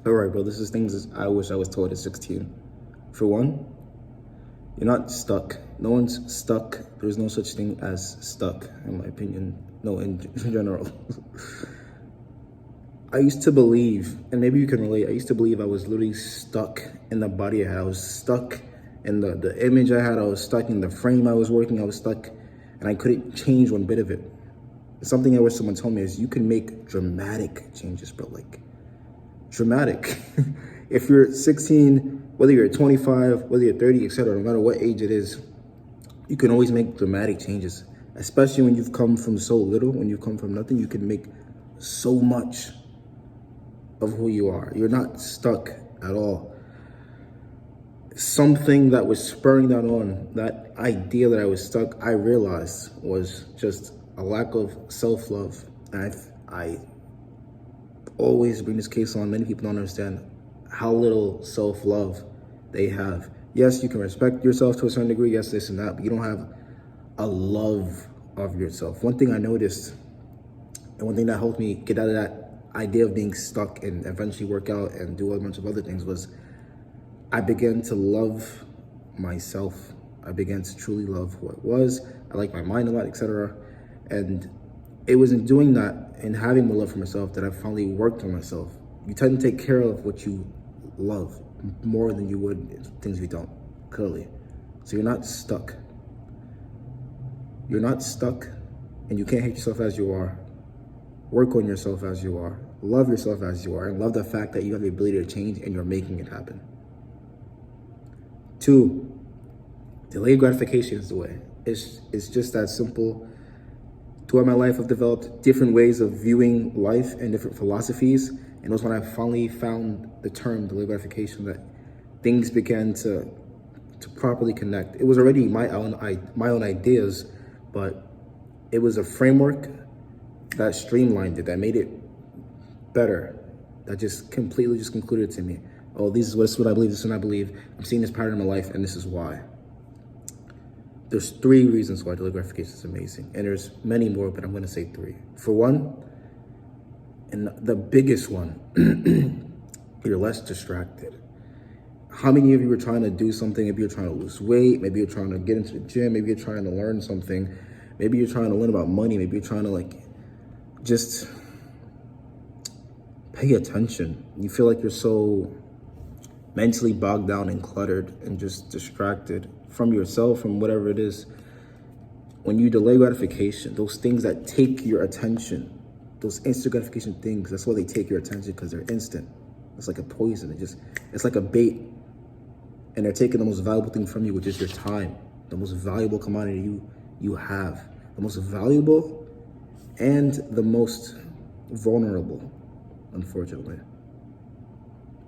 All right, bro, this is things I wish I was told at 16. For one, you're not stuck. No one's stuck. There's no such thing as stuck, in my opinion. No, in general. I used to believe, and maybe you can relate, I used to believe I was literally stuck in the body I had. I was stuck in the image I had. I was stuck in the frame I was working. I was stuck, and I couldn't change one bit of it. Something I wish someone told me is you can make dramatic changes, bro. Like, dramatic. If you're 16, whether you're 25, whether you're 30, etc., no matter what age it is, you can always make dramatic changes. Especially when you've come from so little, when you come from nothing, you can make so much of who you are. You're not stuck at all. Something that was spurring that on, that idea that I was stuck, I realized was just a lack of self-love. And I always bring this case on. Many people don't understand how little self-love they have. Yes, you can respect yourself to a certain degree, yes, this and that, but you don't have a love of yourself. One thing I noticed, and one thing that helped me get out of that idea of being stuck and eventually work out and do a bunch of other things, was I began to love myself. I began to truly love who I was. I like my mind a lot, etc. And it was in doing that and having more love for myself that I finally worked on myself. You tend to take care of what you love more than you would things you don't, clearly. So you're not stuck. You're not stuck, and you can't hate yourself as you are. Work on yourself as you are. Love yourself as you are, and love the fact that you have the ability to change and you're making it happen. 2, delayed gratification is the way. It's just that simple. Throughout my life, I've developed different ways of viewing life and different philosophies. And it was when I finally found the term delayed gratification that things began to properly connect. It was already my own ideas, but it was a framework that streamlined it, that made it better, that just completely just concluded to me, oh, this is what I believe, this is what I believe. I'm seeing this pattern in my life, and this is why. There's 3 reasons why delayed gratification is amazing. And there's many more, but I'm gonna say 3. For one, and the biggest one, you're less distracted. How many of you are trying to do something? Maybe you're trying to lose weight, maybe you're trying to get into the gym, maybe you're trying to learn something, maybe you're trying to learn about money, maybe you're trying to just pay attention. You feel like you're so mentally bogged down and cluttered and just distracted from yourself, from whatever it is. When you delay gratification, those things that take your attention, those instant gratification things, that's why they take your attention, because they're instant. It's like a poison. It's like a bait. And they're taking the most valuable thing from you, which is your time, the most valuable commodity you have, the most valuable and the most vulnerable, unfortunately.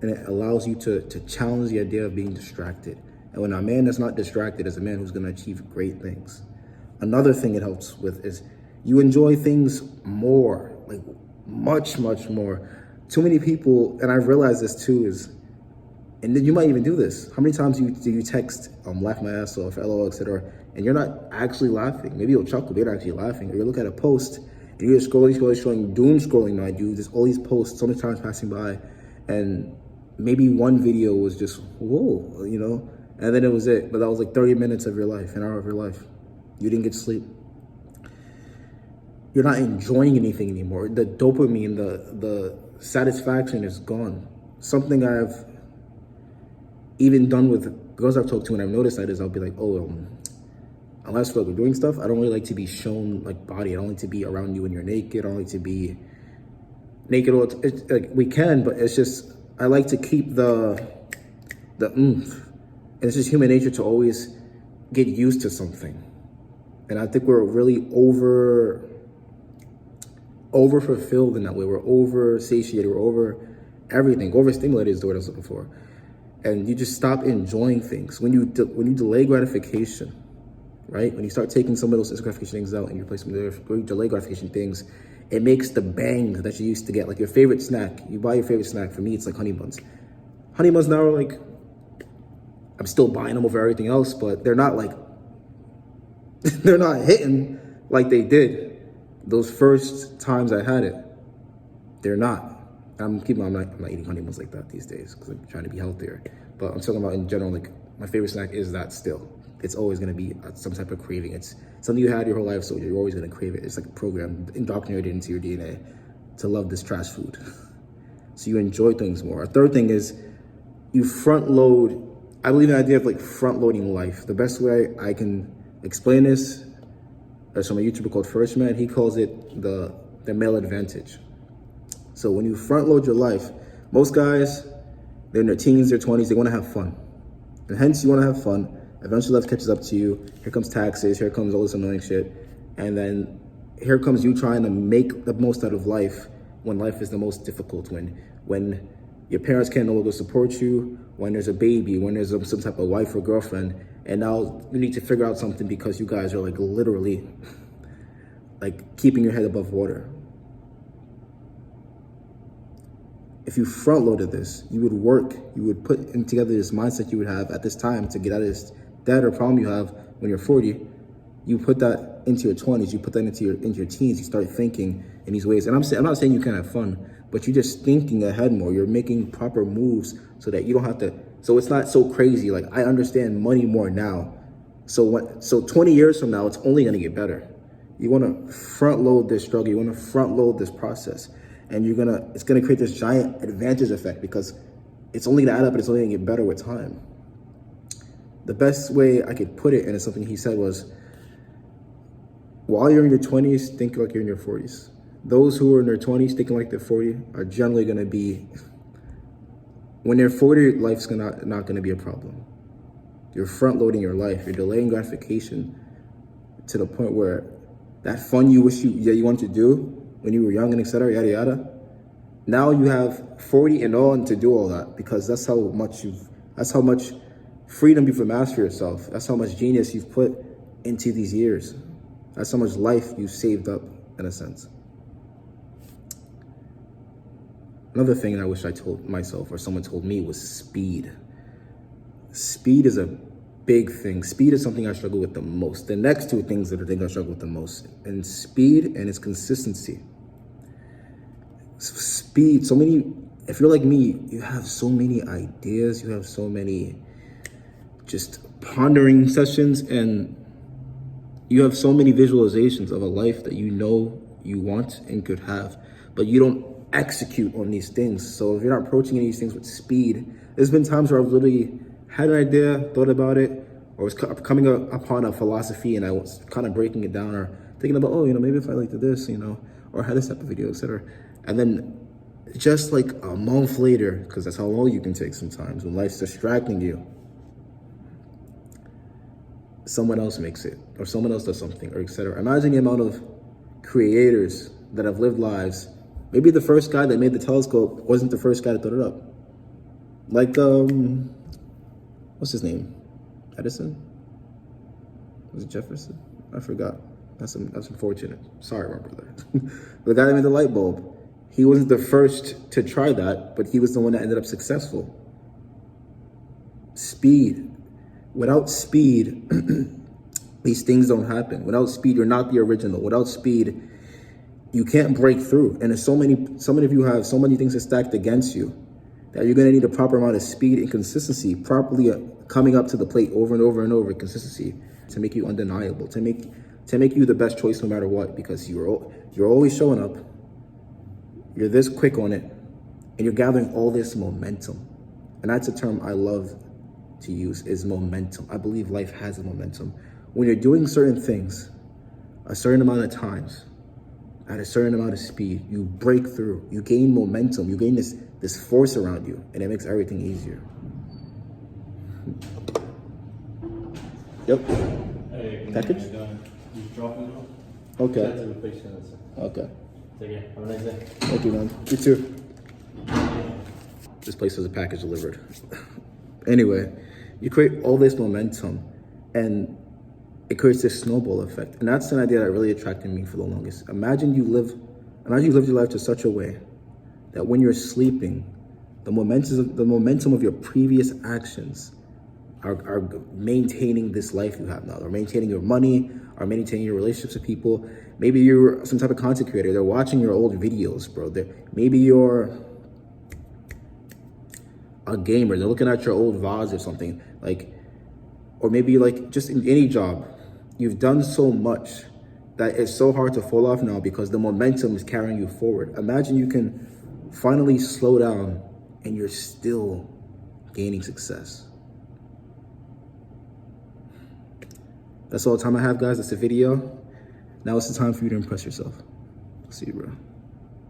And it allows you to challenge the idea of being distracted. And when a man that's not distracted is a man who's gonna achieve great things. Another thing it helps with is you enjoy things more, like much, much more. Too many people, and I've realized this too, and then you might even do this. How many times do you text, laugh my ass off, LOL, etc., and you're not actually laughing? Maybe you'll chuckle, but you're not actually laughing. Or you look at a post, and you're scrolling, doom scrolling, mind you, there's all these posts so many times passing by, and maybe one video was just, whoa, and then it was it. But that was like 30 minutes of your life, an hour of your life. You didn't get sleep. You're not enjoying anything anymore. The dopamine, the satisfaction is gone. Something I've even done with girls I've talked to, and I've noticed that is I'll be like, unless we're doing stuff, I don't really like to be shown like body. I don't like to be around you when you're naked. I don't like to be naked. It's like we can, but it's just, I like to keep the oomph. And it's just human nature to always get used to something. And I think we're really over fulfilled in that way. We're over satiated. We're over everything. Overstimulated is the word I was looking for. And you just stop enjoying things. When you delay gratification, right? When you start taking some of those instant gratification things out and you replace them with delay gratification things, it makes the bang that you used to get. Like your favorite snack. You buy your favorite snack. For me, it's like honey buns. Honey buns now are like, I'm still buying them over everything else, but they're not like, they're not hitting like they did those first times I had it. They're not. I'm not eating honeymoons like that these days because I'm trying to be healthier. But I'm talking about in general, like my favorite snack is that still. It's always gonna be some type of craving. It's something you had your whole life, so you're always gonna crave it. It's like a program indoctrinated into your DNA to love this trash food. So you enjoy things more. A third thing is you front load. I believe in the idea of like front loading life. The best way I can explain this, there's from a YouTuber called First Man. He calls it the male advantage. So when you front load your life, most guys, they're in their teens, their 20s, they want to have fun. And hence you want to have fun. Eventually life catches up to you. Here comes taxes, here comes all this annoying shit. And then here comes you trying to make the most out of life when life is the most difficult, when your parents can't no longer support you, when there's a baby, when there's some type of wife or girlfriend, and now you need to figure out something because you guys are like literally like keeping your head above water. If you front loaded this, you would work, you would put in together this mindset you would have at this time to get out of this debt or problem you have when you're 40. You put that into your 20s, you put that into your teens, you start thinking in these ways. And I'm not saying you can't have fun, but you're just thinking ahead more. You're making proper moves so that you don't have to, so it's not so crazy. Like I understand money more now. So 20 years from now, it's only gonna get better. You wanna front load this struggle, you wanna front load this process. And it's gonna create this giant advantage effect because it's only gonna add up and it's only gonna get better with time. The best way I could put it, and it's something he said, was while you're in your 20s, think like you're in your 40s. Those who are in their 20s thinking like they're 40 are generally gonna be, when they're 40, life's not gonna be a problem. You're front loading your life, you're delaying gratification to the point where that fun you wish you wanted to do when you were young and etc. yada yada. Now you have 40 and on to do all that because that's how much freedom you've amassed for yourself. That's how much genius you've put into these years. That's how much life you've saved up in a sense. Another thing that I wish I told myself or someone told me was speed. Speed is a big thing. Speed is something I struggle with the most. The next two things that I think I struggle with the most, and speed and its consistency. Speed, if you're like me, you have so many ideas, you have so many just pondering sessions, and you have so many visualizations of a life that you know you want and could have, but you don't execute on these things. So if you're not approaching any of these things with speed, there's been times where I've literally had an idea, thought about it, or was coming upon a philosophy and I was kind of breaking it down or thinking about, maybe if I liked this, or had this type of video, etc. And then just like a month later, because that's how long you can take sometimes when life's distracting you, someone else makes it, or someone else does something, or etc. Imagine the amount of creators that have lived lives. Maybe the first guy that made the telescope wasn't the first guy to throw it up. Like, what's his name? Edison? Was it Jefferson? I forgot. That's unfortunate. Sorry, my brother. The guy that made the light bulb, he wasn't the first to try that, but he was the one that ended up successful. Speed. Without speed, these things don't happen. Without speed, you're not the original. Without speed, you can't break through. And there's so many of you have so many things that stacked against you that you're gonna need a proper amount of speed and consistency, properly coming up to the plate over and over and over, consistency to make you undeniable, to make you the best choice no matter what, because you're always showing up, you're this quick on it, and you're gathering all this momentum. And that's a term I love to use, is momentum. I believe life has a momentum. When you're doing certain things a certain amount of times, at a certain amount of speed, you break through, you gain momentum, you gain this force around you, and it makes everything easier. Yep. Hey, package? Just dropping it off. Okay. That's a patient. Okay. Take care. Have a nice day. Thank you, man. You too. This place has a package delivered. Anyway, you create all this momentum, and it creates this snowball effect. And that's an idea that really attracted me for the longest. Imagine you live your life to such a way that when you're sleeping, the momentum of your previous actions are maintaining this life you have now. They're maintaining your money, are maintaining your relationships with people. Maybe you're some type of content creator. They're watching your old videos, bro. Maybe you're a gamer. They're looking at your old VODs or something, like, or maybe like just in any job. You've done so much that it's so hard to fall off now because the momentum is carrying you forward. Imagine you can finally slow down and you're still gaining success. That's all the time I have, guys. That's the video. Now it's the time for you to impress yourself. See you, bro.